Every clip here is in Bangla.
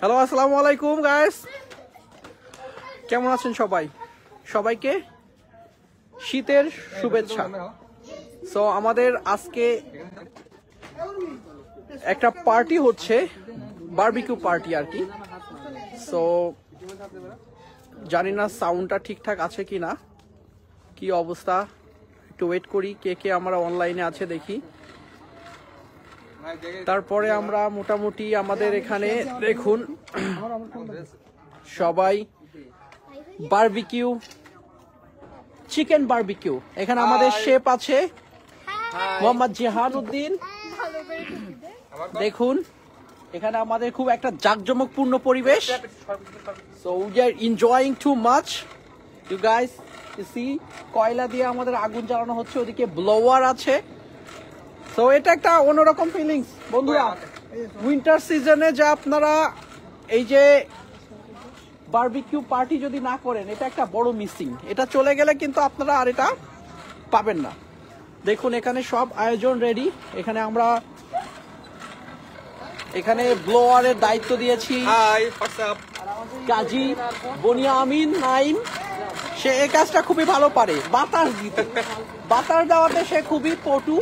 হ্যালো, আসসালামু আলাইকুম গাইস, কেমন আছেন সবাই? সবাইকে শীতের শুভেচ্ছা। সো আমাদের আজকে একটা পার্টি হচ্ছে, বারবিকিউ পার্টি আর কি। সো জানি না সাউন্ডটা ঠিকঠাক আছে কি না, কি অবস্থা, একটু ওয়েট করি। কে কে আমরা অনলাইনে আছে দেখি। তারপরে আমরা মোটামুটি আমাদের এখানে দেখুন সবাই বারবিকিউ, চিকেন বারবিকিউ। এখানে আমাদের শেফ আছে মোহাম্মদ জিহানুদ্দিন। দেখুন এখানে আমাদের খুব একটা জাঁকজমকপূর্ণ পরিবেশ। So we are enjoying too much, you guys see. কয়লা দিয়ে আমাদের আগুন জ্বালানো হচ্ছে, ওদিকে ব্লোয়ার আছে। তো এটা একটা অন্যরকম ফিলিংস বন্ধুরা। উইন্টার সিজনে যে আপনারা এই যে বারবিকিউ পার্টি যদি না করেন, এটা একটা বড় মিসিং। এটা চলে গেলে কিন্তু আপনারা আর এটা পাবেন না। দেখুন এখানে সব আয়োজন রেডি। এখানে আমরা এখানে ব্লোয়ারের দায়িত্ব দিয়েছি কাজী বনিয়ামিন নাইম। সে এই কাজটা খুবই ভালো পারে, বাতাস দিতে। বাতাস দেওয়াতে সে খুবই পটু,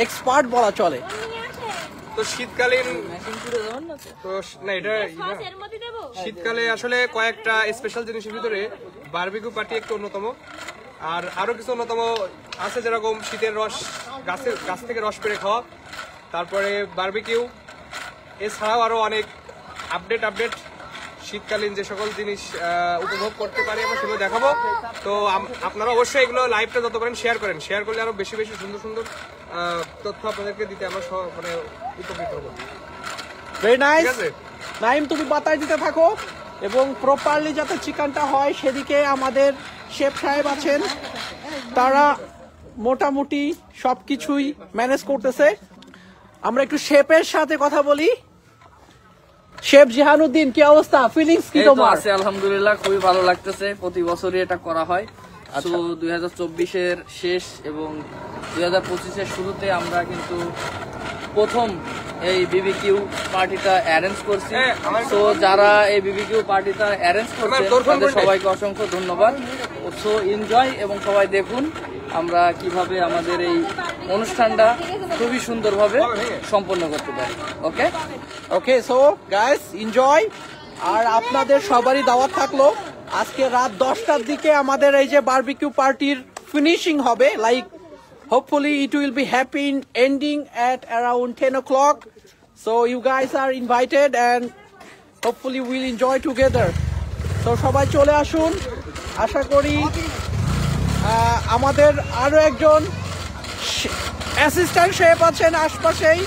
এক্সপার্ট বলা চলে। তো শীতকালীন তো না, এটা শীতকালে আসলে কয়েকটা স্পেশাল জিনিসের ভিতরে বারবিকিউ পার্টি একটু অন্যতম। আর আরো কিছু অন্যতম আছে, যেরকম শীতের রস, গাছ থেকে রস পেড়ে খাওয়া, তারপরে বারবিকিউ। এছাড়াও আরো অনেক আপডেট শীতকালীন যে সকল জিনিস উপভোগ করতে পারি আমরা সেগুলো দেখাবো। তো আপনারা অবশ্যই এগুলো লাইভটা যত করেন শেয়ার করেন। শেয়ার করলে আরো বেশি বেশি সুন্দর সুন্দর তথ্য আপনাদেরকে দিতে আমরা মানে উপকৃত হবো। ভেরি নাইস নাইম, তুমি বাতাস দিতে থাকো এবং প্রপারলি যাতে চিকেনটা হয় সেদিকে আমাদের শেফ সাহেব আছেন, তারা মোটামুটি সবকিছুই ম্যানেজ করতেছে। আমরা একটু শেফের সাথে কথা বলি। শেফ জিহানুদ্দিন, কি অবস্থা, ফিলিংস কি তোমার? আছে আলহামদুলিল্লাহ, খুবই ভালো লাগতেছে। প্রতি বছরই এটা করা হয়। তো 2024-এর শেষ এবং 2025-এর শুরুতে আমরা কিন্তু প্রথম এই বিবিকিউ পার্টিটা অ্যারেঞ্জ করছি। তো যারা এই বিবিকিউ পার্টিটা অ্যারেঞ্জ করছে তাদের সবাইকে অসংখ্য ধন্যবাদ। সো এনজয় এবং সবাই দেখুন আমরা কিভাবে আমাদের এই অনুষ্ঠানটা খুবই সুন্দরভাবে সম্পন্ন করতে পারি। ওকে ওকে, সো গাইস এনজয়। আর আপনাদের সবারই দাওয়াত থাকলো, আজকে রাত 10টার দিকে আমাদের এই যে বারবিকিউ পার্টির ফিনিশিং হবে। Like hopefully it will be happy ending at around 10 o'clock. So you guys are invited and hopefully we'll enjoy together. So সবাই চলে আসুন। আশা করি আমাদের আরো একজন অ্যাসিস্ট্যান্ট শেফ আছেন আশপাশেই,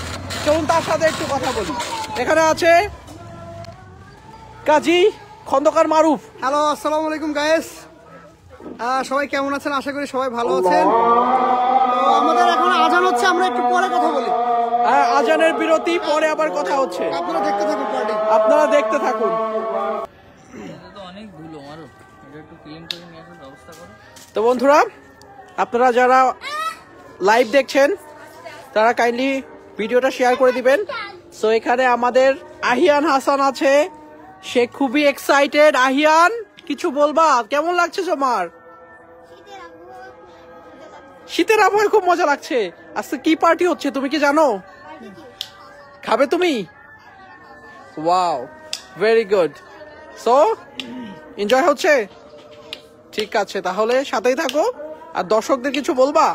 চলুন তার সাথে একটু কথা বলি। এখানে আছে কাজী খন্দকার মারুফ। হ্যালো, আসসালামু আলাইকুম গাইস, সবাই কেমন আছেন? আশা করি সবাই ভালো আছেন। তো আমাদের এখন আজান হচ্ছে, আমরা একটু পরে কথা বলি। আজানের বিরতি, পরে আবার কথা হচ্ছে। আপনারা দেখতে থাকুন পার্টি, আপনারা দেখতে থাকুন। অনেক ধুলো মারো, এটা একটু ক্লিন করে নিয়ে আসার ব্যবস্থা করো। তো বন্ধুরা, আপনারা যারা লাইভ দেখছেন তারা কাইন্ডলি ভিডিওটা শেয়ার করে দিবেন। সো এখানে আমাদের আহিয়ান হাসান আছে, সে খুবই এক্সাইটেড। আহিয়ান, কিছু বলবা? কেমন লাগছে তোমার? শীতের আবহাওয়ায় খুব মজা লাগছে। আজকে কি পার্টি হচ্ছে তুমি কি জানো? খাবে তুমি? Wow, very good. So enjoy হচ্ছে? ঠিক আছে, তাহলে সাথেই থাকো। আর দর্শকদের কিছু বলবা?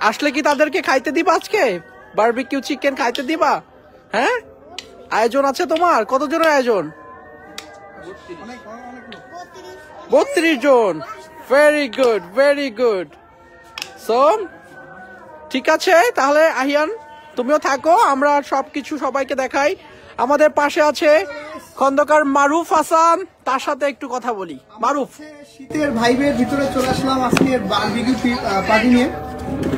আসলে কি তাদেরকে খাইতে দিবা? আজকে বারবিকিউ চিকেন খাইতে দিবা? হ্যাঁ, আয়োজন আছে তোমার? কতজনের আয়োজন? 32 জন। Very good, very good. So ঠিক আছে, তাহলে আহিয়ান তুমিও থাকো, আমরা সবকিছু সবাইকে দেখাই। আমাদের পাশে আছে খন্দকার মারুফ হাসান, তার সাথে একটু কথা বলি। মারুফ, শীতের ভাইবের ভিতরে চলে আসলাম আজকে বারবিকিউ পার্টি নিয়ে।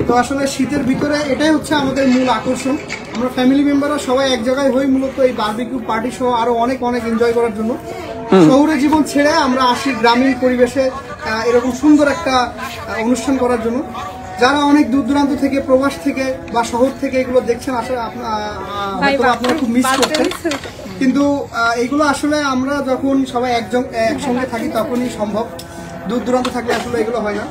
তো আসলে শীতের ভিতরে এটাই হচ্ছে আমাদের মূল আকর্ষণ। আমরা ফ্যামিলি মেম্বাররা সবাই এক জায়গায় হই মূলত এই বারবিকিউ পার্টি সহ আরো অনেক অনেক এনজয় করার জন্য। শহুরে জীবন ছেড়ে আমরা আসি গ্রামীণ পরিবেশে এরকম সুন্দর একটা অনুষ্ঠান করার জন্য। যারা অনেক দূর দূরান্ত থেকে, প্রবাস থেকে বা শহর থেকে এগুলো দেখছেন, আসলে আপনারা খুব মিস করছেন। কিন্তু এইগুলো আসলে আমরা যখন সবাই একসঙ্গে থাকি তখনই সম্ভব, দূর দূরান্ত থাকলে আসলে এগুলো হয় না।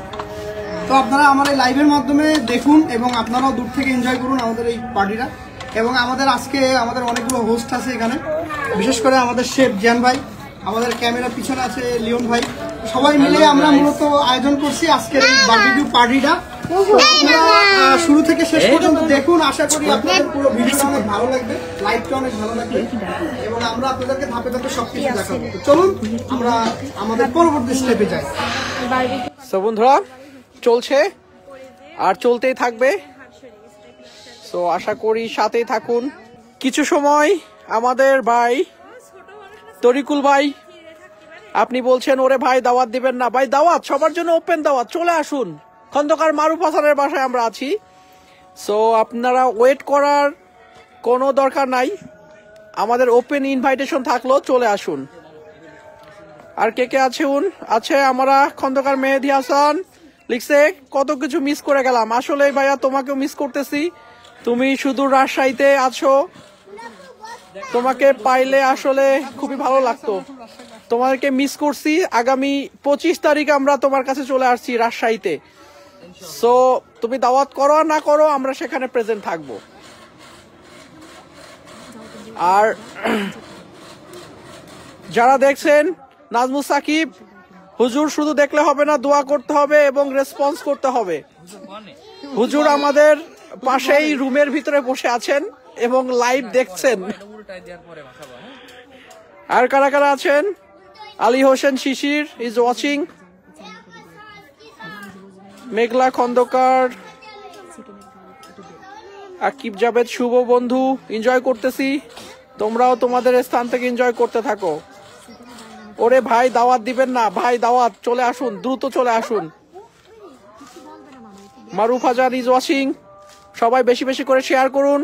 তো আপনারা আমার এই লাইভের মাধ্যমে দেখুন এবং আপনারাও দূর থেকে এনজয় করুন আমাদের এই পার্টিটা। এবং আমাদের অনেকগুলো হোস্ট আছে এখানে, বিশেষ করে আমাদের শেফ জিয়ান ভাই, আমাদের ক্যামেরার পিছনে আছে লিওন ভাই, সবাই মিলে আমরা মূলত আয়োজন করছি আজকের এই বারবিকিউ পার্টিটা। শুরু থেকে শেষ পর্যন্ত দেখুন, আশা করি আপনাদের পুরো ভিডিওটা অনেক ভালো লাগবে, লাইভটা অনেক ভালো লাগবে এবং আমরা আপনাদেরকে ধাপে ধাপে সবকিছু দেখাবো। তো চলুন আমরা আমাদের পরবর্তী স্টেপে যাই। সো বন্ধুরা, চলছে আর চলতেই থাকবে। সো আশা করি সাথেই থাকুন। কিছু সময় আমাদের ভাই তরিকুল ভাই, আপনি বলছেন ওরে ভাই দাওয়াত দিবেন না। ভাই দাওয়াত সবার জন্য ওপেন দাওয়াত, চলে আসুন। খন্দকার মারুফ হাসানের বাসায় আমরা আছি। সো আপনারা ওয়েট করার কোনো দরকার নাই, আমাদের ওপেন ইনভাইটেশন থাকলো, চলে আসুন। আর কে কে আছে আমরা খন্দকার মেহেদি হাসান লিখছে কত কিছু মিস করে গেলাম। আসলে ভাইয়া তোমাকেও মিস করতেছি, তুমি শুধু রাজশাহীতে আছো, তোমাকে পাইলে আসলে খুবই ভালো লাগতো। তোমাকে মিস করছি। আগামী 25 তারিখ আমরা তোমার কাছে চলে আসছি রাজশাহীতে। সো তুমি দাওয়াত করো আর না করো, আমরা সেখানে প্রেজেন্ট থাকবো। আর যারা দেখছেন নাজমুস সাকিব, হুজুর শুধু দেখলে হবে না, দোয়া করতে হবে এবং রেসপন্স করতে হবে। হুজুর আমাদের পাশেই রুমের ভিতরে বসে আছেন এবং লাইভ দেখছেন। আর কারা কারা আছেন? আলী হোসেন শিশির ইজ ওয়াচিং, মেঘলা খন্দকার, আকিব জাবেদ শুভ বন্ধু, এনজয় করতেছি। তোমরাও তোমাদের স্থান থেকে এনজয় করতে থাকো। ওরে ভাই দাওয়াত দিবেন না, ভাই দাওয়াত, চলে আসুন, দ্রুত চলে আসুন। মারুফ হাজার ইজ ওয়াচিং। সবাই বেশি বেশি করে শেয়ার করুন।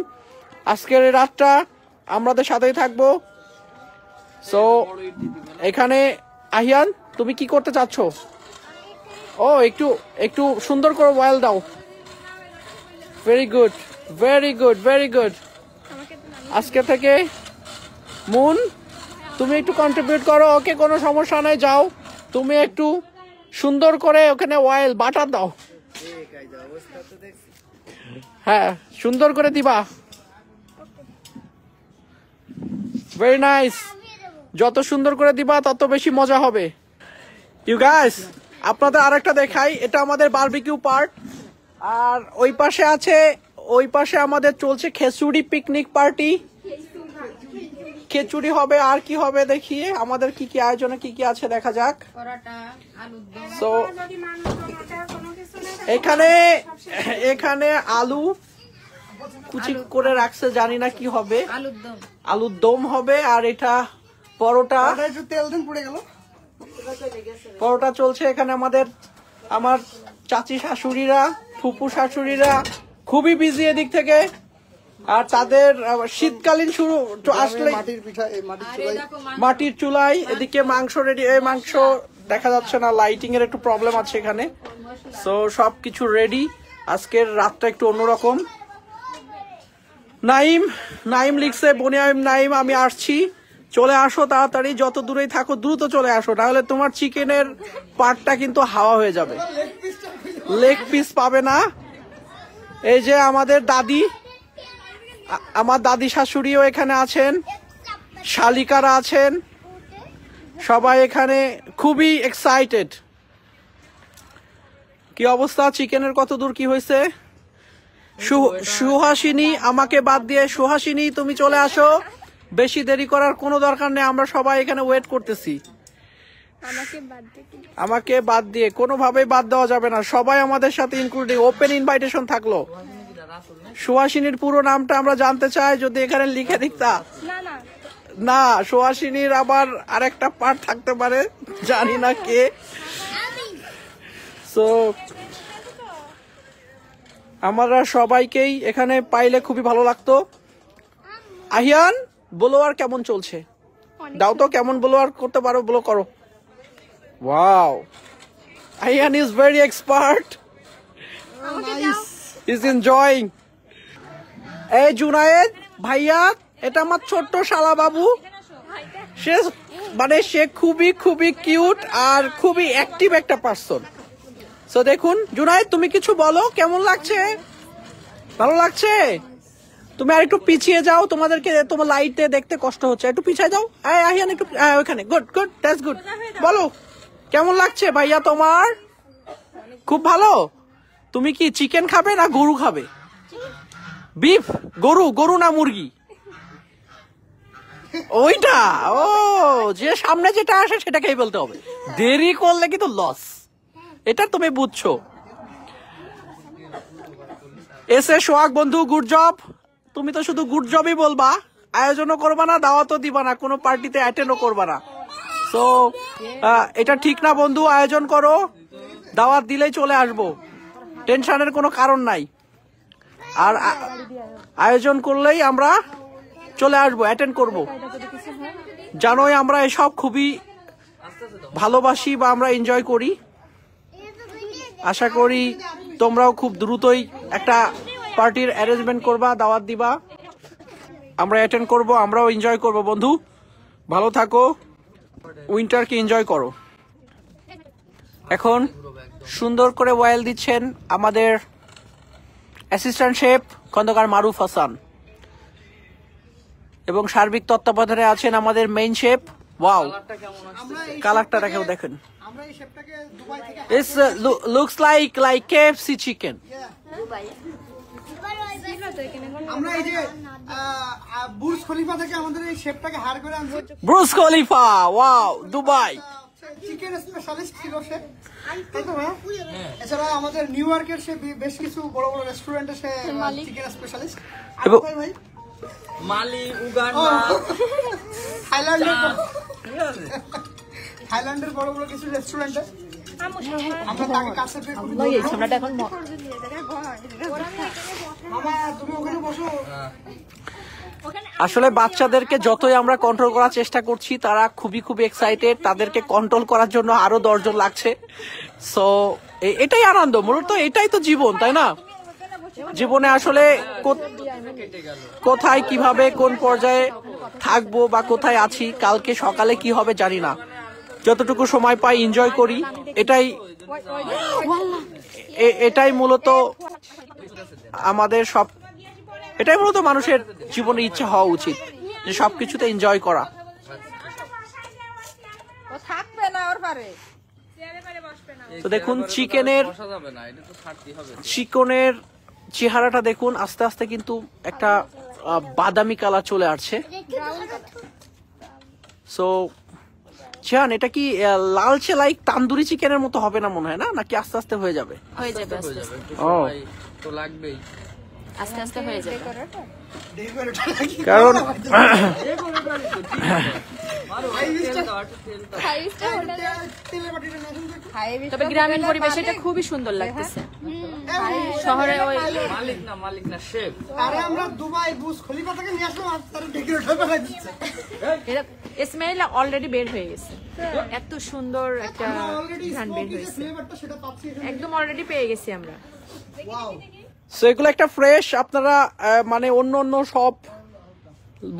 আজকের এই রাতটা আমাদের সাথেই থাকবো। সো এখানে আহিয়ান, তুমি কি করতে চাচ্ছ? ও একটু সুন্দর করে ওয়েল দাও। Very good, very good, very good. আজকে থেকে মুন তুমি একটু কন্ট্রিবিউট করো। ওকে, কোনো সমস্যা নাই, যাও তুমি একটু সুন্দর করে ওখানে অয়েল বাটার দাও। হ্যাঁ, সুন্দর করে দিবা। Very nice. যত সুন্দর করে দিবা তত বেশি মজা হবে। ইউ গাইস, আপনাদের আরেকটা দেখাই, এটা আমাদের বারবিকিউ পার্ট। আর ওই পাশে আমাদের চলছে খেচুড়ি পিকনিক পার্টি। খিচুড়ি হবে, আর কি হবে দেখি আমাদের কি কি আয়োজনে কি কি আছে দেখা যাক। সো এখানে আলু কুচি করে রাখছে, জানি না কি হবে, আলুর দম হবে। আর এটা পরোটা, পরোটা চলছে এখানে। আমার চাচি শাশুড়িরা, ফুপু শাশুড়িরা খুবই বিজি এদিক থেকে। আর তাদের শীতকালীন শুরু আসলে মাটির চুলাই, এদিকে মাংস রেডি। এই মাংস দেখা যাচ্ছে না, লাইটিং এর একটু প্রবলেম আছে এখানে। সো সবকিছু রেডি। আজকের রাতটা একটু অন্যরকম। নাইম লিখছে, বনিয়াম নাইম আমি আসছি, চলে আসো তাড়াতাড়ি, যত দূরেই থাকো দ্রুত চলে আসো, নাহলে তোমার চিকেনের পার্টটা কিন্তু হাওয়া হয়ে যাবে, লেগ পিস পাবে না। এই যে আমাদের দাদি, আমার দাদি শাশুড়িও এখানে আছেন, শালিকারা আছেন, সবাই এখানে খুবই এক্সাইটেড। কি অবস্থা, চিকেনের কত দূর কি হয়েছে? সুহাসিনী আমাকে বাদ দিয়ে, সুহাসিনী তুমি চলে আসো, বেশি দেরি করার কোনো দরকার নেই, আমরা সবাই এখানে ওয়েট করতেছি। আমাকে বাদ দিয়ে কোনোভাবেই বাদ দেওয়া যাবে না, সবাই আমাদের সাথে ইনক্লুডিং, ওপেন ইনভাইটেশন থাকলো। সুহাসিনীর পুরো নামটা আমরা জানতে চাই, যদি এখানে লিখে দিতা। না, সুহাসিনীর আবার আরেকটা পার্ট থাকতে পারে, জানি না কে। সো আমরা সবাইকেই এখানে পাইলে খুবই ভালো লাগতো। আহিয়ান, ব্লোয়ার কেমন চলছে? দাও তো, কেমন ব্লোয়ার করতে পারো, ব্লো করো। Wow, Ahiyan is very expert. Is enjoying. এই জুনায়েদ ভাইয়া, এটা আমার ছোট্ট শালা বাবু, সে খুবই খুবই কিউট আর খুবই অ্যাক্টিভ একটা পার্সন। সো দেখুন জুনায়েদ, তুমি কিছু বলো, কেমন লাগছে? ভালো লাগছে? তুমি আর একটু পিছিয়ে যাও, তোমাদেরকে তোমার লাইটে দেখতে কষ্ট হচ্ছে, একটু পিছিয়ে যাও। আহিয়ান একটু ওইখানে, গুড গুড, দ্যাটস গুড। বলো কেমন লাগছে ভাইয়া তোমার? খুব ভালো। তুমি কি চিকেন খাবে না গরু খাবে? বিফ? গরু না মুরগি? ওইটা, ও যে সামনে যেটা আসে সেটাকেই বলতে হবে, দেরি করলে কিন্তু লস, এটা তুমি বুঝছো। এসে সোহাগ বন্ধু, গুড জব। তুমি তো শুধু গুড জবই বলবা, আয়োজনও করবা না, দাওয়াতও দিবা না, কোনো পার্টিতে অ্যাটেন্ডও করবা না। তো এটা ঠিক না বন্ধু, আয়োজন করো, দাওয়াত দিলেই চলে আসবো, টেনশনের কোনো কারণ নাই। আর আয়োজন করলেই আমরা চলে আসবো, অ্যাটেন্ড করব। জানোই আমরা এসব খুবই ভালোবাসি বা আমরা এনজয় করি। আশা করি তোমরাও খুব দ্রুতই একটা পার্টির অ্যারেঞ্জমেন্ট করবা, দাওয়াত দিবা, আমরা অ্যাটেন্ড করব, আমরাও এনজয় করব। বন্ধু ভালো থাকো, উইন্টারকে এনজয় করো। এখন সুন্দর করে ওয়েল দিচ্ছেন আমাদের অ্যাসিস্ট্যান্ট শেফ খন্দকার মারুফ হাসান, এবং সার্বিক তত্ত্বাবধানে আছেন আমাদের মেইন শেফ। ওয়াও, কালারটা দেখেও দেখেন, It's looks like KFC chicken. আমরা এই যে বুর্জ খলিফা থেকে আমাদের এই শেফটাকে হায়ার করে আনছি। ব্রুজ খলিফা, ওয়াও, দুবাই। চিকেন স্পেশালিস্ট ছিল সে, তাই তো ভাই? এছাড়া আমাদের নিউ ইয়র্কের সে বেশ কিছু বড় বড় রেস্টুরেন্টে সে চিকেন স্পেশালিস্ট। ভাই মালি, উগান্ডা, থাইল্যান্ডের বড় বড় কিছু রেস্টুরেন্টে আমরা তাকে কাছে পেয়ে খুব তুমি ওখানে বসো। আসলে বাচ্চাদেরকে যতই আমরা কন্ট্রোল করার চেষ্টা করছি, তারা খুবই এক্সাইটেড, তাদেরকে কন্ট্রোল করার জন্য আরো 10 জন লাগছে। সো এটাই আনন্দ, মূলত এটাই তো জীবন, তাই না? জীবনে আসলে কোথায় কিভাবে কোন পর্যায়ে থাকবো বা কোথায় আছি, কালকে সকালে কি হবে জানি না। যতটুকু সময় পাই এনজয় করি, এটাই মূলত আমাদের সব, এটাই মূলত মানুষের জীবনে ইচ্ছা হওয়া উচিত, যে সবকিছুতে এনজয় করা। তো দেখুন চিকেনের চেহারাটা দেখুন, আস্তে আস্তে কিন্তু একটা বাদামি কালার চলে আসছে। সো চিয়ান, এটা কি লালচে লাইক তান্দুরি চিকেনের মতো হবে না মনে হয়, না নাকি আস্তে আস্তে হয়ে যাবে? হয়ে যাবে, ও তো লাগবেই, আস্তে আস্তে হয়ে যাবে, কারণ তবে গ্রামীণ পরিবেশ এটা খুবই সুন্দর লাগতেছে। শহরে ওই মালিক না শেফ। আরে আমরা দুবাই বুর্জ খলিফা থেকে নিয়ে আসলাম, আর তারা ডেকোরেটর বানাই দিচ্ছে। এটা স্মেল অলরেডি বের হয়ে গেছে, এত সুন্দর একটা ঘ্রাণ বের হয়েছে, ফ্লেভারটা সেটা পাচ্ছি এখানে। একদম অলরেডি পেয়ে গেছি আমরা। ওয়াও, সো এগুলো একটা ফ্রেশ, আপনারা মানে অন্য সব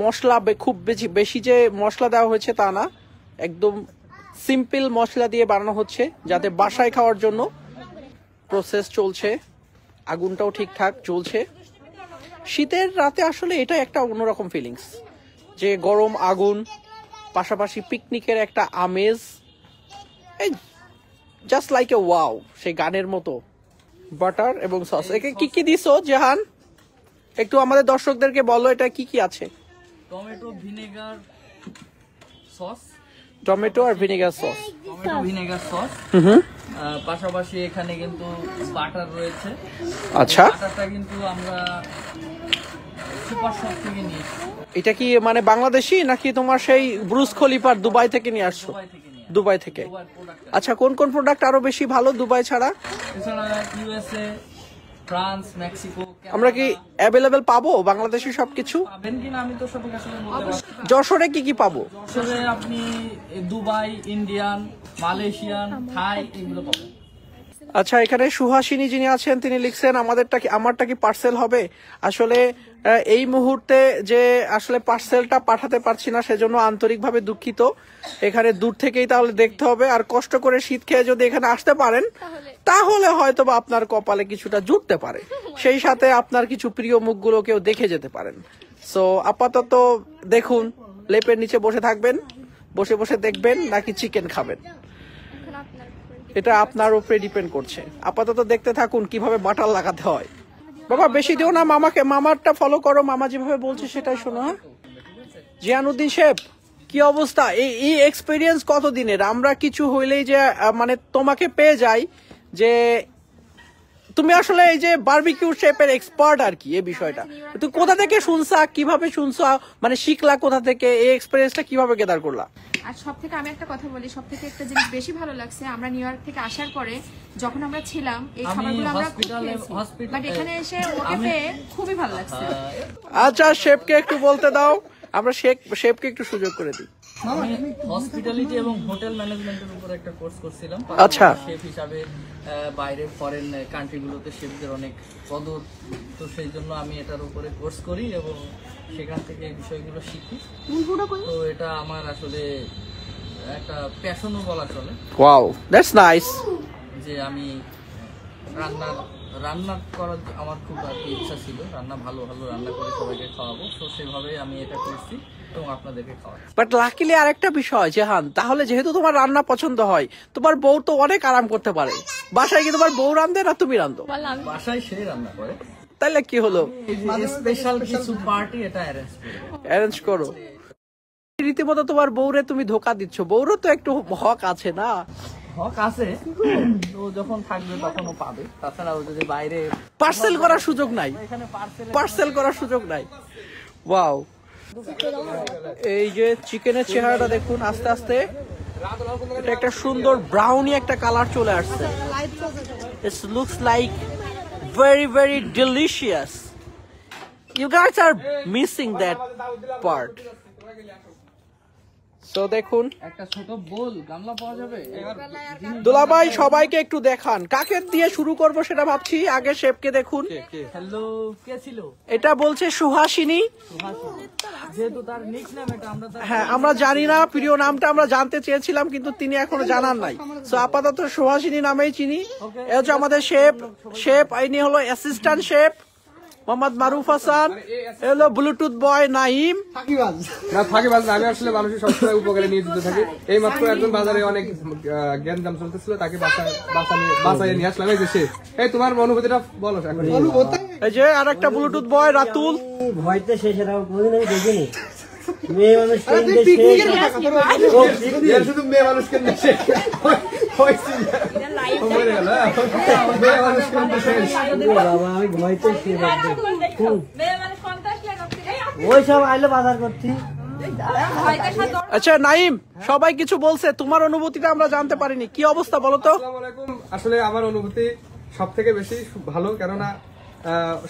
মশলা খুব বেশি যে মশলা দেওয়া হয়েছে তা না, একদম সিম্পল মশলা দিয়ে বানানো হচ্ছে, যাতে বাসায় খাওয়ার জন্য প্রসেস চলছে। আগুনটাও ঠিকঠাক জ্বলছে। শীতের রাতে আসলে এটা একটা অন্যরকম ফিলিংস, যে গরম আগুন, পাশাপাশি পিকনিকের একটা আমেজ, জাস্ট লাইক এ ওয়াও, সেই গানের মতো। বাটার এবং সস, একে কি কি দিছো জাহান? একটু আমাদের দর্শকদেরকে বলো এটা কি কি আছে। টমেটো ভিনেগার সস, টমেটো আর vinegar sauce, tomato vinegar sauce, পাশাপাশি এখানে কিন্তু বাটার রয়েছে। আচ্ছা, বাটারটা কিন্তু আমরা সুপার শপ থেকে নিয়েছি। এটা কি মানে বাংলাদেশি নাকি তোমার সেই ব্রুজ খলিফার দুবাই থেকে নিয়ে আসছো? দুবাই থেকে। আচ্ছা, কোন কোন প্রোডাক্ট আরো বেশি ভালো দুবাই ছাড়া? এছাড়া ইউএসএ, ফ্রান্স, মেক্সিকো। আমরা কি অ্যাভেলেবেল পাবো বাংলাদেশি সবকিছু? পাবেন কিনা আমি তো সঠিক আসলে বলতে পারছি না। যশোরে কি কি পাবো? যশোরে আপনি দুবাই, ইন্ডিয়ান, মালয়েশিয়ান, থাই এগুলো পাবেন। আচ্ছা, এখানে সুহাসিনী যিনি আছেন তিনি লিখছেন আমারটা কি পার্সেল হবে। আসলে এই মুহূর্তে যে আসলে পার্সেলটা পাঠাতে পারছি না, সেজন্য আন্তরিকভাবে দুঃখিত। এখানে দূর থেকেই তাহলে দেখতে হবে, আর কষ্ট করে শীত খেয়ে যদি এখানে আসতে পারেন তাহলে হয়তো বা আপনার কপালে কিছুটা জুটতে পারে, সেই সাথে আপনার কিছু প্রিয় মুখগুলোকেও দেখে যেতে পারেন। সো আপাতত দেখুন, লেপের নিচে বসে থাকবেন, বসে বসে দেখবেন নাকি চিকেন খাবেন, এটা আপনার উপরে ডিপেন্ড করছে। আপাতত দেখতে থাকুন কিভাবে বাটার লাগাতে হয়। বাবা বেশি দিও না, মামারটা ফলো করো, মামা যেভাবে বলছে সেটাই শোনো। হ্যাঁ, জিয়ানুদ্দিন শেফ কি অবস্থা? এই এক্সপেরিয়েন্স কতদিনের? আমরা কিছু হইলেই যে মানে তোমাকে পেয়ে যাই যে তুমি আসলে এই যে বারবিকিউ শেফের এক্সপার্ট আর কি, এই বিষয়টা তুমি কোথা থেকে শুনছা, কিভাবে শুনছা, মানে শিখলা কোথা থেকে, এই এক্সপেরিয়েন্সটা কিভাবে গেদার করলা? আর সব থেকে আমি একটা কথা বলি, সব থেকে একটা জিনিস বেশি ভালো লাগছে, আমরা নিউ ইয়র্ক থেকে আসার পরে যখন আমরা ছিলাম এই খাবারগুলো আমরা বাট এখানে এসে ওকে পেয়ে খুবই ভালো লাগছে। আচ্ছা, শেফকে একটু বলতে দাও, আমরা শেফকে একটু সুযোগ করে দিই। আমি হসপিটালিটি এবং হোটেল ম্যানেজমেন্টের উপর একটা কোর্স করছিলাম। আচ্ছা। শেফ হিসাবে বাইরে ফরেন কান্ট্রিগুলোতে শেফদের অনেক কদর, তো সেই জন্য আমি এটার উপরে কোর্স করি এবং সেখান থেকে এই বিষয়গুলো শিখি। তো এটা আমার আসলে একটা প্যাশনও বলা চলে। Wow, that's nice. যে আমি রান্না করার আমার খুব আর কি ইচ্ছা ছিল, ভালো রান্না করে সবাইকে খাওয়াবো। তো সেভাবে আমি এটা করছি এবং আপনাদেরকে খাওয়াচ্ছি। বাট লাকিলি আরেকটা বিষয় জেহান, তাহলে যেহেতু তোমার রান্না পছন্দ হয়, তোমার বউ তো অনেক আরাম করতে পারে। বাসায় কি তোমার বউ রান্ধে না তুমি রান্ধো? বাসায় সে রান্না করে। তাহলে কি হলো, স্পেশাল কিছু পার্টি এটা অ্যারেঞ্জ করো। রীতিমতো তোমার বউরে তুমি ধোকা দিচ্ছ, বউরও তো একটু হক আছে না? হক আছে, তো যখন থাকবে তখন ও পাবে। তাছাড়া ও যদি বাইরে পার্সেল করার সুযোগ নাই, এখানে পার্সেল করার সুযোগ নাই। ওয়াও, এই যে চিকেনের চেহারাটা দেখুন, আস্তে আস্তে এটা একটা সুন্দর ব্রাউনি একটা কালার চলে আসছে। It looks like very very delicious. You guys are missing that part. So দেখুন, একটা ছোট বোল গামলা পাওয়া যাবে। দুলাভাই সবাইকে একটু দেখান, কাকে দিয়ে শুরু করব সেটা ভাবছি। আগে শেফকে দেখুন। হ্যালো, কে ছিল? এটা বলছে সুহাসিনী, যেহেতু তার নিকনেম এটা, আমরা হ্যাঁ আমরা জানি না, প্রিয় নামটা আমরা জানতে চেয়েছিলাম কিন্তু তিনি এখনো জানান নাই। সো আপাতত সুহাসিনী নামেই চিনি। এ হচ্ছে আমাদের শেফ ইনি হলো অ্যাসিস্ট্যান্ট শেফ মোহাম্মদ মারুফ হাসান, হলো ব্লুটুথ বয় নাইম। ফাঁকিবাজ না, আমি আসলে মানুষের সবসময় উপকারে নিয়োজিত থাকি। এই মাত্র একজন বাজারে অনেক জ্ঞান দাম চলতেছিল, তাকে বাসায় নিয়ে আসলাম। এই যে সে, এই তোমার অনুভূতিটা বলো। এই যে আর একটা ব্লুটুথ বয় রাতুল। ভয়তে শেষ দেখিনি, মেয়ে মানুষ শুধু মেয়ে মানুষকে বাবা, আমি ভয়তে ওই সব আইলো বাজার করছি। আচ্ছা নাইম, সবাই কিছু বলছে, তোমার অনুভূতিটা আমরা জানতে পারিনি, কি অবস্থা বলো তো? আসলে আমার অনুভূতি সব থেকে বেশি ভালো, কেননা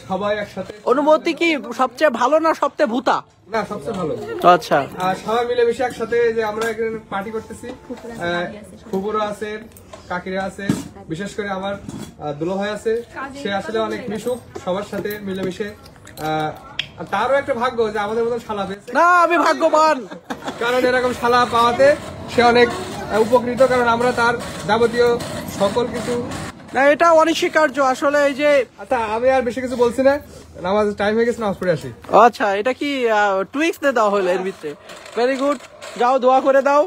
সবাই একসাথে। অনুভূতি কি সবচেয়ে ভালো না সবচেয়ে ভূতা? না, সবচেয়ে ভালো। আচ্ছা, আর সবাই মিলেমিশে একসাথে যে আমরা এখানে পার্টি করতেছি, ফুপুরা আছে, কাকিরা আছে, বিশেষ করে আমার দুলাভাই আছে, সে আসলে অনেক মিশুক, সবার সাথে মিলেমিশে। তারও একটা ভাগ্য যে আমাদের মতন শালা পেয়েছে। না, আমি ভাগ্যবান, কারণ এরকম শালা পাওয়াতে সে অনেক উপকৃত, কারণ আমরা তার যাবতীয় সকল কিছু। না, এটা অনস্বীকার্য আসলে। এই যে আচ্ছা, আমি আর বেশি কিছু বলছি না, নামাজ টাইম হয়ে গেছে, নামাজ পড়ে আসি। আচ্ছা, এটা কি টুইক্স দিয়ে দেওয়া হলো এর ভিতরে? ভেরি গুড, যাও দোয়া করে দাও।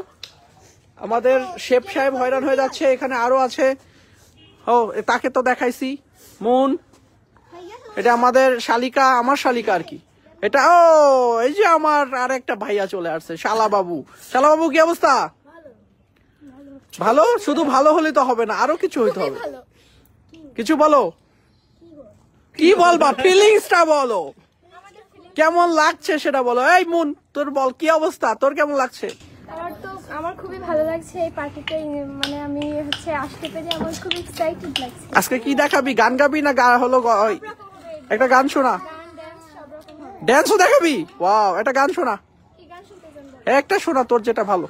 আমাদের শেফ সাহেব হয়রান হয়ে যাচ্ছে, এখানে আরো আছে। ও, তাকে তো দেখাইছি, মুন। এটা আমাদের শালিকা, আমার শালিকা আর কি এটা। ও, এই যে আমার আর একটা ভাইয়া চলে আসছে, শালা বাবু। শালা বাবু, কি অবস্থা? ভালো? শুধু ভালো হলে তো হবে না, আরো কিছু হইতে হবে। কিছু বলো, কি বলবা, ফিলিংসটা বলো, কেমন লাগছে সেটা বলো। এই মুন, তোর বল, কি অবস্থা, তোর কেমন লাগছে? আমার খুবই ভালো লাগছে এই পার্টিতে, মানে আমি আসতে পেরে আমার খুব এক্সাইটেড লাগছে। আজকে কি দেখাবি, গান গাবি না হলো একটা গান শোনা? ড্যান্সও দেখাবি? ওয়াও, একটা গান শোনা, একটা শোনা তোর যেটা ভালো।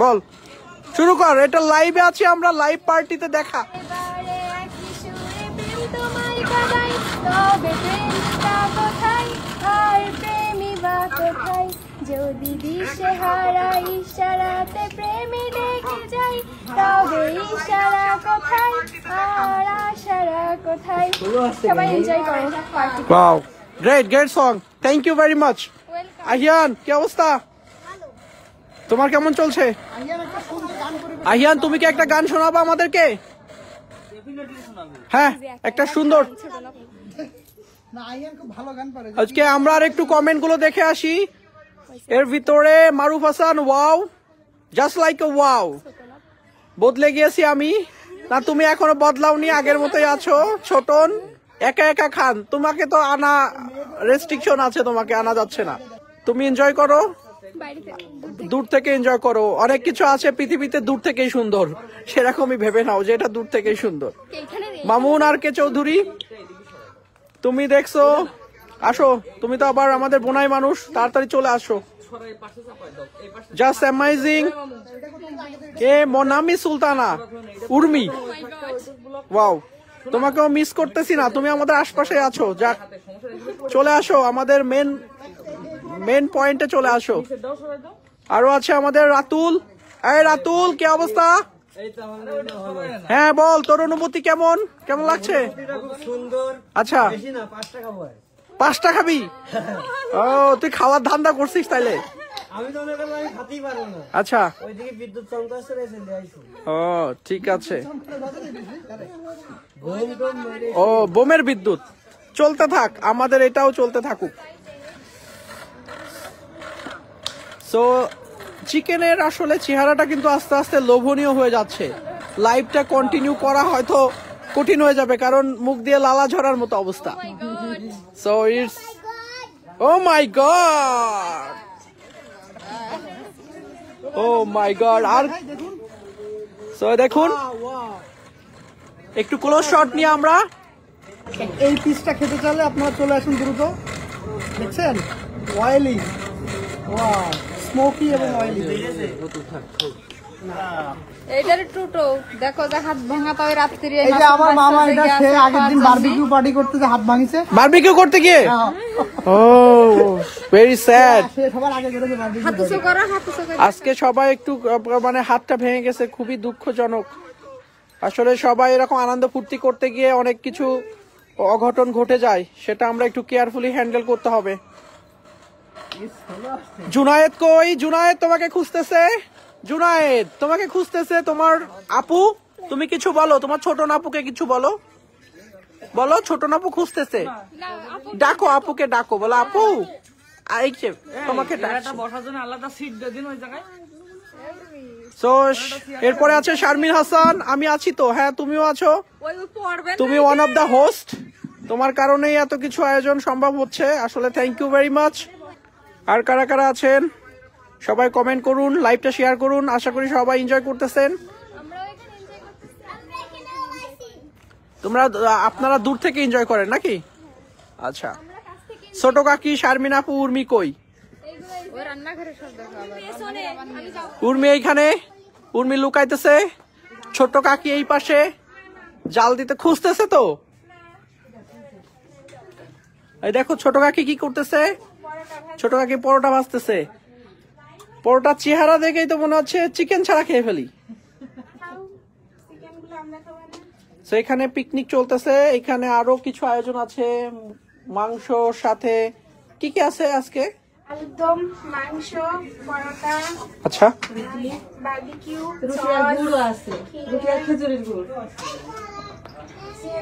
বল। শুরু কর, এটা লাইভে আছি আমরা, লাইভ পার্টিতে দেখা। এবারে একই সুরে প্রেম তোমায় বাঁধাই, তবে প্রেমিকা কোথায় আর প্রেমী বা কোথায়? যদি দিশে হারা ইশারাতে প্রেমে ডেকে যাই, তবে ইশারা কোথায় আর আশারা কোথায়? সবাই এনজয় করো party. Wow, great great song, thank you very much. Welcome. Ahiyan কি অবস্থা তোমার, কেমন চলছে? আহিয়ান তুমি কি একটা গান শোনাবা আমাদেরকে? হ্যাঁ, একটা সুন্দর। না, আইয়ান খুব ভালো গান পারে। আজকে আমরা আর একটু কমেন্ট গুলো দেখে আসি। এর ভিতরে Maruf Hasan, wow, just like a wow. বদলে গিয়েছি আমি, না তুমি এখনো বদলাওনি, আগের মতোই আছো। ছোটন একা একা খান, তোমাকে তো আনা রেস্ট্রিকশন আছে, তোমাকে আনা যাচ্ছে না। তুমি এনজয় করো, বাইরে থেকে দূর থেকে এনজয় করো। অনেক কিছু আছে পৃথিবীতে দূর থেকেই সুন্দর, সেরকমই ভেবে নাও যে এটা দূর থেকেই সুন্দর। এইখানে মামুন আর কে চৌধুরী, তুমি দেখছো, আসো, তুমি তো আবার আমাদের বোনাই মানুষ, তাড়াতাড়ি চলে আসো। Just amazing. এ মনামি সুলতানা, উর্মি, ওয়াও, তোমাকেও মিস করতেছি না, তুমি আমাদের আশপাশে আছো। যাক, চলে আসো আমাদের মেন পয়েন্টে চলে আসো। আরো আছে আমাদের রাতুল। এই রাতুল, কি অবস্থা? হ্যাঁ বল, তোর অনুভূতি কেমন, কেমন লাগছে? সুন্দর। আচ্ছা, বেশি না, 5 টাকা হয়। 5 টাকা খাবি? ও, তুই খাওয়ার ধান্দা করছিস তাইলে? আমি তো মনে করলাম আমি খাতেই পারবো না। আচ্ছা, ওইদিকে বিদ্যুৎ চমকাচ্ছে রে, চলে আইসো। ও ঠিক আছে। ঘুম টুম মেরে ও, বোমের বিদ্যুৎ চলতে থাক, আমাদের এটাও চলতে থাকুক। সো চিকেনের আসলে চেহারাটা কিন্তু আস্তে আস্তে লোভনীয় হয়ে যাচ্ছে। লাইভটা কন্টিনিউ করা হয়তো কঠিন হয়ে যাবে, কারণ মুখ দিয়ে লালা ঝরার মতো অবস্থা। So it's, oh my god, oh my god. আর সো দেখুন, একটু ক্লোজ শট নিয়ে আমরা। এই পিসটা খেতে চাইলে আপনারা চলে আসুন দ্রুত। দেখছেন, অয়েলি, ওয়াও, স্মোকি এবং অয়েলি। এইটার টুটো দেখো, যে হাত ভাঙা পাবে রাত্রি। এই যে আমার মামা এটা খেয়ে আগের দিন বারবিকিউ পার্টি করতে যে হাত ভাঙিছে। বারবিকিউ করতে গিয়ে, ও ভেরি স্যাড। সে সবার আগে করেছে বারবিকিউ। হাতুসো করো, হাতুসো করো। আজকে সবাই একটু মানে হাতটা ভেঙে গেছে, খুবই দুঃখজনক। আসলে সবাই এরকম আনন্দ ফুর্তি করতে গিয়ে অনেক কিছু অঘটন ঘটে যায়, সেটা আমরা একটু কেয়ারফুলি হ্যান্ডেল করতে হবে। জুনায়েদ কই? জুনায়েদ তোমাকে খুঁজতেছে, জুনায়েদ তোমাকে খুঁজতেছে। তোমার আপু, তুমি কিছু বলো, তোমার ছোট নাপুকে কিছু বলো, বলো, ছোট নাপু খুঁজতেছে। ডাকো আপুকে, ডাকো, বলো আপু আইছে, তোমাকে ডাকছে। বসার জন্য আলাদা সিট দিয়ে দিন ওই জায়গায়। সো এরপরে আছে শারমিন হাসান, আমি আছি তো। হ্যাঁ, তুমিও আছো, তুমি ওয়ান অফ দা হোস্ট, তোমার কারণেই এত কিছু আয়োজন সম্ভব হচ্ছে। আসলে থ্যাংক ইউ ভেরি মাচ। আর কারা কারা আছেন সবাই কমেন্ট করুন, লাইভটা শেয়ার করুন। আশা করি সবাই এনজয় করতেছেন। তোমরা আপনারা দূর থেকে এনজয় করেন নাকি? আচ্ছা, ছোট কাকি, শারমিন আপু, উর্মি কই? উর্মি এইখানে, উর্মি লুকাইতেছে। ছোট কাকি এই পাশে জাল দিতে খুঁজতেছে তো। এই দেখো ছোট কাকি কি করতেছে, ছোট কাকি পরোটা ভাজতেছে। পরোটার চেহারা দেখেই তো মনে হচ্ছে চিকেন ছাড়া খেয়ে ফেলি। তো এখানে পিকনিক চলতেছে, এখানে আরো কিছু আয়োজন আছে, মাংস সাথে কি কি আছে আজকে? আলুদম, মাংস, পরোটা, আচ্ছা, বারবিকিউ, আছে, খেজুরের গুড়।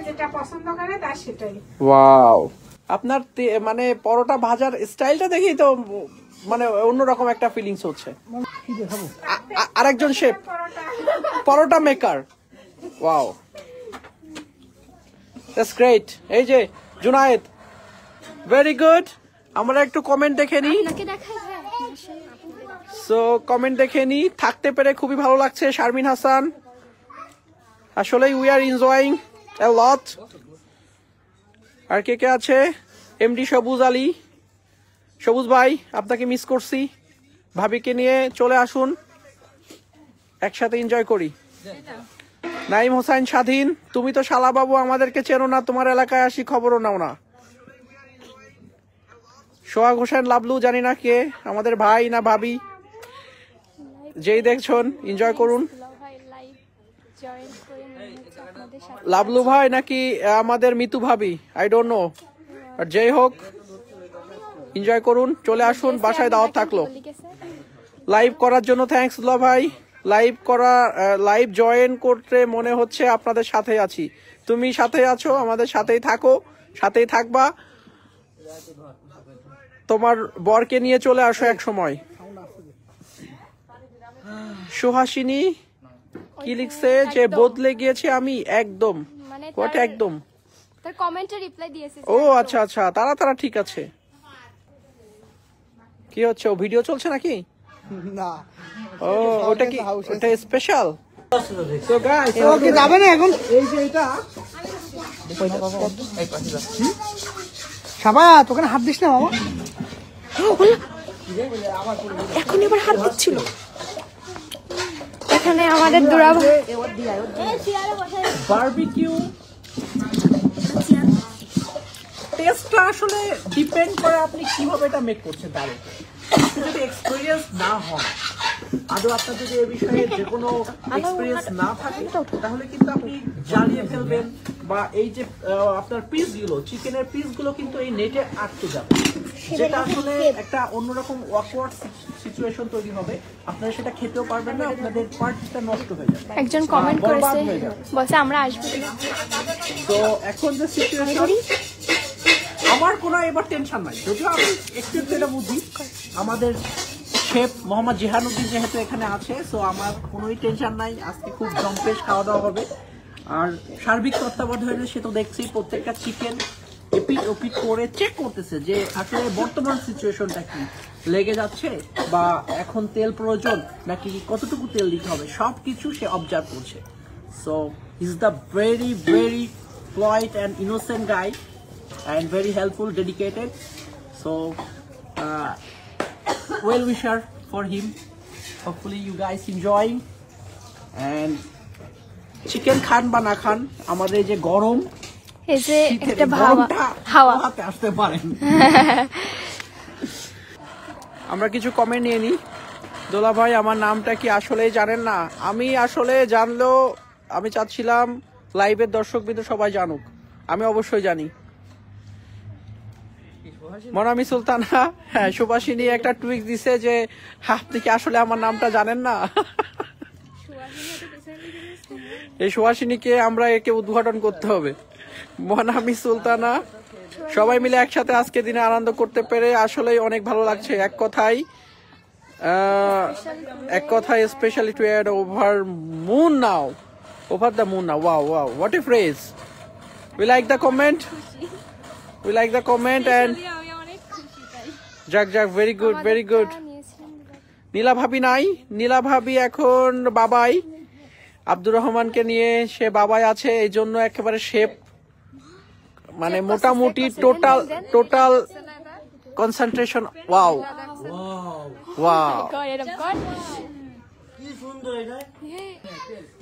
যেটা পছন্দ করে তার সেটাই। ওয়াও, আপনার মানে পরোটা ভাজার স্টাইলটা দেখেই তো মানে অন্যরকম একটা ফিলিংস হচ্ছে। আরেকজন chef, paratha maker, wow, that's great. এই যে জুনায়েদ, ভেরি গুড। আমরা একটু কমেন্ট দেখে নিই। সো কমেন্ট দেখে নিই, থাকতে পেরে খুবই ভালো লাগছে। শারমিন হাসান, আসলে we are enjoying A lot. আর কে কে আছে? এমডি সবুজ আলী, সবুজ ভাই আপনাকে মিস করছি, ভাবিকে নিয়ে চলে আসুন। একসাথে এনজয় করি। নাইম হোসেন স্বাধীন, তুমি তো শালা বাবু আমাদেরকে চেনো না, তোমার এলাকায় আসি খবরও নাও না। সোহাগ হোসেন লাবলু, জানি না কে, আমাদের ভাই না ভাবি, যেই দেখছন এনজয় করুন। লাবলু ভাই নাকি আমাদের মিতু ভাবি, আই ডোন্ট নো, আর যেই হোক এনজয় করুন। চলে আসুন, বাসায় দাওয়াত থাকলো। লাইভ করার জন্য থ্যাঙ্কস দুলা ভাই। লাইভ জয়েন করতে মনে হচ্ছে আপনাদের সাথে আছি। তুমি সাথে আছো, আমাদের সাথেই থাকো, সাথেই থাকবা। তোমার বরকে নিয়ে চলে আসো এক সময়। সুহাসিনী কি লিখছে যে বদলে গিয়েছে আমি একদম, হোয়াট একদম? তার কমেন্টে রিপ্লাই দিয়েছে। ও আচ্ছা আচ্ছা, তারা ঠিক আছে। কি হচ্ছে, ও ভিডিও চলছে নাকি? না ও ওটা কি, ওটা স্পেশাল? সো গাইস, ওকে যাবে না এখন। এই যে এটা সাবাত, ওখানে হাত দিস না মামা। এখন এবার হাত দিচ্ছিল। এখানে আমাদের দুরাভাই বারবিকিউ টেস্টটা আসলে ডিপেন্ড করে আপনি কিভাবে এটা মেক করছেন তার উপর। যদি এক্সপেরিয়েন্স না হয়, আদৌ আপনার যদি এই বিষয়ে যে কোনো এক্সপেরিয়েন্স না থাকে, তাহলে কিন্তু আপনি জ্বালিয়ে ফেলবেন, বা এই যে আপনার পিসগুলো, চিকেনের পিসগুলো কিন্তু এই নেটে আটকে যাবে, যেটা আসলে একটা অন্যরকম অকওয়ার্ড সিচুয়েশন তৈরি হবে। আপনারা সেটা খেতেও পারবেন না, আপনাদের পার্টটা নষ্ট হয়ে যাবে। একজন কমেন্ট করেছে, বলছে আমরা আসবো। তো এখন যে সিচুয়েশন, আমার কোনো এবার টেনশন নাই, যদিও আমি একটু এটা বুঝি। আমাদের শেফ মোহাম্মদ জিহানুদ্দিন যেহেতু এখানে আছে, সো আমার কোনোই টেনশন নাই। আজকে খুব জম্পেশ খাওয়া দাওয়া হবে। আর সার্বিক তত্ত্বাবধানে সে তো দেখছি প্রত্যেকটা চিকেন এপিট ওপিট করে চেক করতেছে যে আসলে বর্তমান সিচুয়েশনটা কি, লেগে যাচ্ছে বা এখন তেল প্রয়োজন নাকি কতটুকু তেল দিতে হবে, সব কিছু সে অবজার্ভ করছে। So he is the very very polite and innocent guy and very helpful, dedicated. So well wisher for him. Hopefully you guys enjoying. And chicken খান বা না খান, আমাদের যে গরম, এই যে শীতের একটা গরমটা হাওয়া হাতে আসতে পারেন। আমরা কিছু কমেন্ট নিয়ে নিই। দোলা ভাই, আমার নামটা কি আসলেই জানেন না? আমি আসলে জানলেও আমি চাচ্ছিলাম লাইভের দর্শকবৃন্দ সবাই জানুক, আমি অবশ্যই জানি। মনামি সুলতানা, হ্যাঁ, সুভাষিনী একটা টুইক দিছে যে আপনি কি আসলে আমার নামটা জানেন না? এই সুহাসিনীকে আমরা একে উদ্ঘাটন করতে হবে। মনামি সুলতানা, সবাই মিলে একসাথে আজকে দিনে আনন্দ করতে পেরে আসলেই অনেক ভালো লাগছে। এক কথায় specially to add over moon now, over the moon now. Wow wow, what a phrase. We like the comment, we like the comment and যাক যাক, very good very good. Nila ভাবি নাই, নীলা ভাবি এখন বাবাই, আব্দুর রহমানকে নিয়ে সে বাবাই আছে, এই জন্য একেবারে শেপ, মানে মোটামুটি টোটাল কনসেন্ট্রেশন। ওয়াও ওয়াও,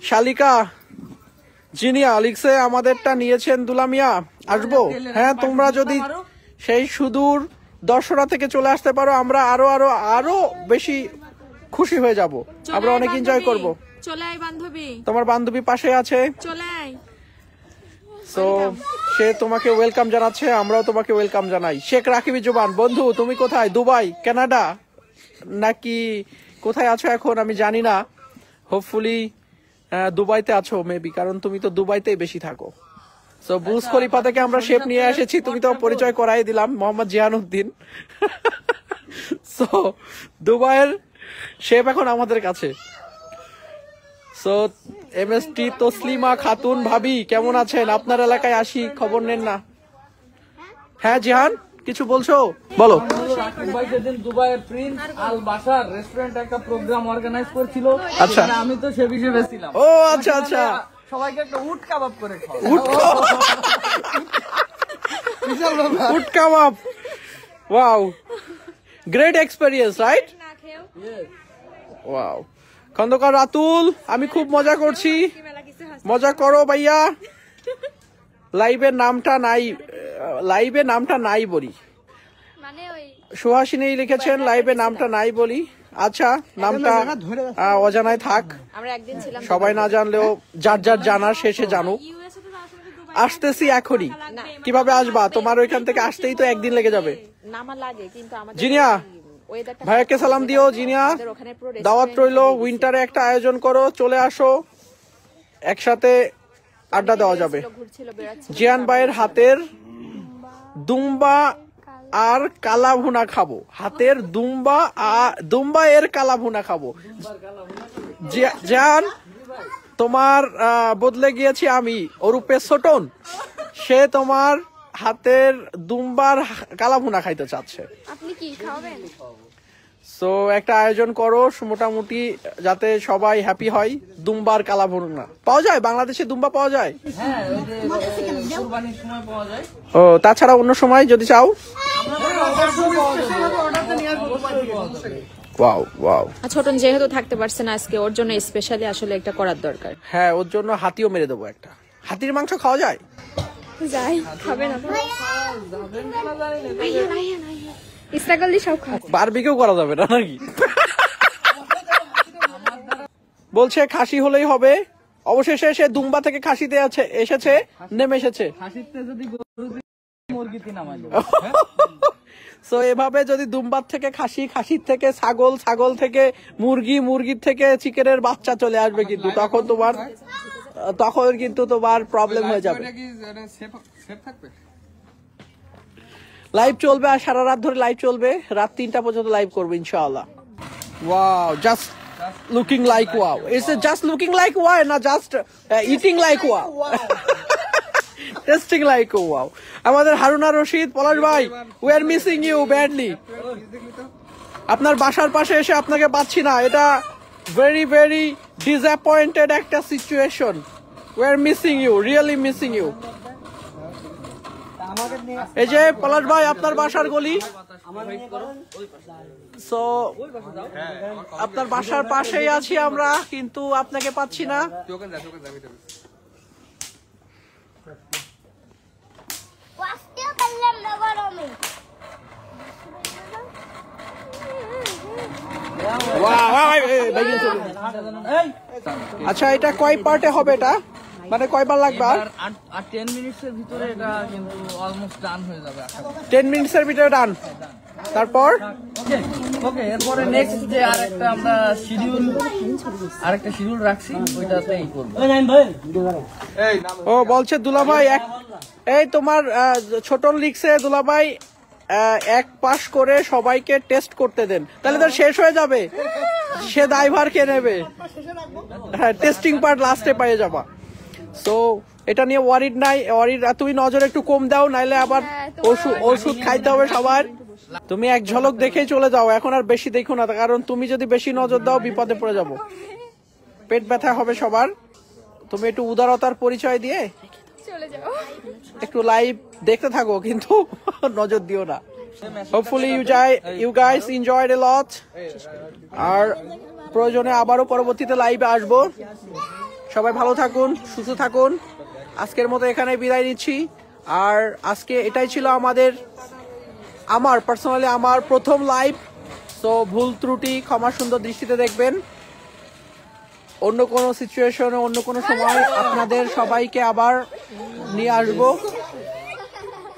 শালিকা জিনিয়া লিখছে আমাদেরটা নিয়েছেন দুলামিয়া, আসবো। হ্যাঁ, তোমরা যদি সেই সুদূর দর্শনা থেকে চলে আসতে পারো, আমরা আরো আরো আরো বেশি খুশি হয়ে যাব, আমরা অনেক এনজয় করব। চলে আয় বান্ধবী, তোমার বান্ধবী পাশে আছে, চলে আয়। সো সে তোমাকে ওয়েলকাম জানাচ্ছে, আমরাও তোমাকে ওয়েলকাম জানাই। শেখ রাকিবি জুবান, বন্ধু তুমি কোথায়? দুবাই, কানাডা নাকি কোথায় আছো এখন আমি জানি না। হোপফুলি দুবাইতে আছো মেবি, কারণ তুমি তো দুবাইতেই বেশি থাকো। সো বুর্জ খলিফা থেকে আমরা শেফ নিয়ে এসেছি, তুমি তো পরিচয় করাই দিলাম, মোহাম্মদ জিয়ানুদ্দিন। সো দুবাইয়ের শেফ এখন আমাদের কাছে। সো এমএসটি তসলিমা খাতুন ভাবি কেমন আছেন? আপনার এলাকায় আসি, খবর নেন না। হ্যাঁ জিহান, কিছু বলছো? বলো। ভাই সেদিন দুবাইয়ের প্রিন্স আল বাসার রেস্টুরেন্ট একটা প্রোগ্রাম অর্গানাইজ করছিল, আচ্ছা, আমি তো সে হিসেবে ছিলাম। ও আচ্ছা আচ্ছা, সবাইকে একটা উট কাবাব করে খাওয়া। উট কাবাব, wow, great experience, right? Wow, Khandakar Ratul, আমি খুব মজা করছি, মজা করো ভাইয়া। লাইভের নামটা নাই বলি, সুহাসিনী লিখেছেন লাইভে নামটা নাই বলি। আচ্ছা, নামটা অজানায় থাক, সবাই না জানলেও যার যার জানার শেষে জানুক। আসতেছি এখনই। কিভাবে আসবা? তোমার ওইখান থেকে আসতেই তো একদিন লেগে যাবে। জিনিয়া ভাইয়াকে সালাম দিও। জিনিয়া, দাওয়াত রইলো, উইন্টারে একটা আয়োজন করো, চলে আসো, একসাথে আড্ডা দেওয়া যাবে। জিয়ান ভাইয়ের হাতের দুম্বা আর কালা ভুনা খাবো, হাতের দুম্বা এর কালা ভুনা খাবো। জিয়ান, তোমার বদলে গিয়েছি আমি, ওরূপে ছোটন, সে তোমার হাতের দুম্বার কালা ভুনা খাইতে চাচ্ছে। আপনি কি খাবেন? সো একটা আয়োজন করো মোটামুটি, যাতে সবাই হ্যাপি হয়। দুম্বার কালা ভুনা পাওয়া যায় বাংলাদেশে? দুম্বা পাওয়া যায়? ও, তাছাড়া অন্য সময় যদি চাও? Wow wow. ছোটন যেহেতু থাকতে পারছে না আজকে, ওর জন্য স্পেশালি আসলে একটা করার দরকার। হ্যাঁ, ওর জন্য হাতিও মেরে দেবো একটা। হাতির মাংস খাওয়া যায়? যাই, খাবেন আপনি? ইচ্ছা করলে সব খাবে। বারবিকিউ করা যাবে না নাকি? বলছে খাসি হলেই হবে। অবশেষে সে দুম্বা থেকে খাসিতে এসেছে, নেমে এসেছে। সো এভাবে যদি দুম্বার থেকে খাসি, খাসির থেকে ছাগল, ছাগল থেকে মুরগি, মুরগির থেকে চিকেনের বাচ্চা চলে আসবে, কিন্তু তখন কিন্তু তোমার প্রবলেম হয়ে যাবে। লাইভ চলবে আর সারা রাত ধরে লাইভ চলবে, রাত 3টা পর্যন্ত লাইভ করবে ইনশাআল্লাহ। Wow, just looking like wow. It's just looking like wow, না just eating like wow, tasting like wow. আমাদের হারুনা রশিদ, পলাশ ভাই, we are missing you badly. আপনার বাসার পাশে এসে আপনাকে পাচ্ছি না, এটা ভেরি ভেরি ডিসঅ্যাপয়েন্টেড একটা situation. We are missing you, really missing you. এই যে পলাশ ভাই, আপনার বাসার গলি, সো আপনার বাসার পাশেই আছি আমরা, কিন্তু আপনাকে পাচ্ছি না। আচ্ছা, এটা কয় পার্টে হবে? এটা মানে কয়বার লাগবে? আর 10 মিনিটের ভিতরে এটা কিন্তু অলমোস্ট ডান হয়ে যাবে। 10 মিনিটের ভিতরে ডান। তারপর ওকে, এরপরে নেক্সট যে আরেকটা আমরা শিডিউল রাখছি, ওইটাতেই করব। ও বলছে দুলাভাই, এই তোমার ছোটন লিখছে দুলাভাই, এক পাস করে সবাইকে টেস্ট করতে দেন, তাহলে তো শেষ হয়ে যাবে, সে দায়ভার কে নেবে? হ্যাঁ, টেস্টিং পার্ট লাস্টে পেয়ে যাবা। সো এটা নিয়ে ওয়ারিড নাই, তুমি নজর একটু কম দাও, নাইলে আবার ওষুধ খাইতে হবে সবার। তুমি এক ঝলক দেখেই চলে যাও, এখন আর বেশি দেখো না, কারণ তুমি যদি বেশি নজর দাও বিপদে পড়ে যাবো, পেট ব্যথা হবে সবার। তুমি একটু উদারতার পরিচয় দিয়ে একটু লাইভ দেখতে থাকো, কিন্তু নজর দিও না। Hopefully you guys enjoyed a lot. আর প্রয়োজনে আবারও পরবর্তীতে লাইভে আসবো। সবাই ভালো থাকুন, সুস্থ থাকুন। আজকের মতো এখানে বিদায় নিচ্ছি। আর আজকে এটাই ছিল আমার পার্সোনালি আমার প্রথম লাইভ। তো ভুল ত্রুটি ক্ষমা সুন্দর দৃষ্টিতে দেখবেন। অন্য কোনো সিচুয়েশনে, অন্য কোনো সময় আপনাদের সবাইকে আবার নিয়ে আসবো।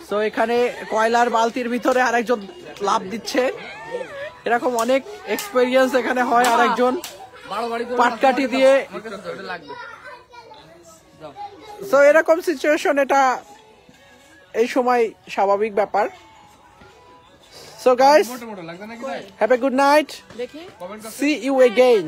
তো এখানে কয়লার বালতির ভিতরে আরেকজন লাভ দিচ্ছে, এরকম অনেক এক্সপেরিয়েন্স এখানে হয়। আরেকজন পাটকাঠি দিয়ে, তো এরকম সিচুয়েশন, এটা এই সময় স্বাভাবিক ব্যাপার। So guys, have a good night. See you again.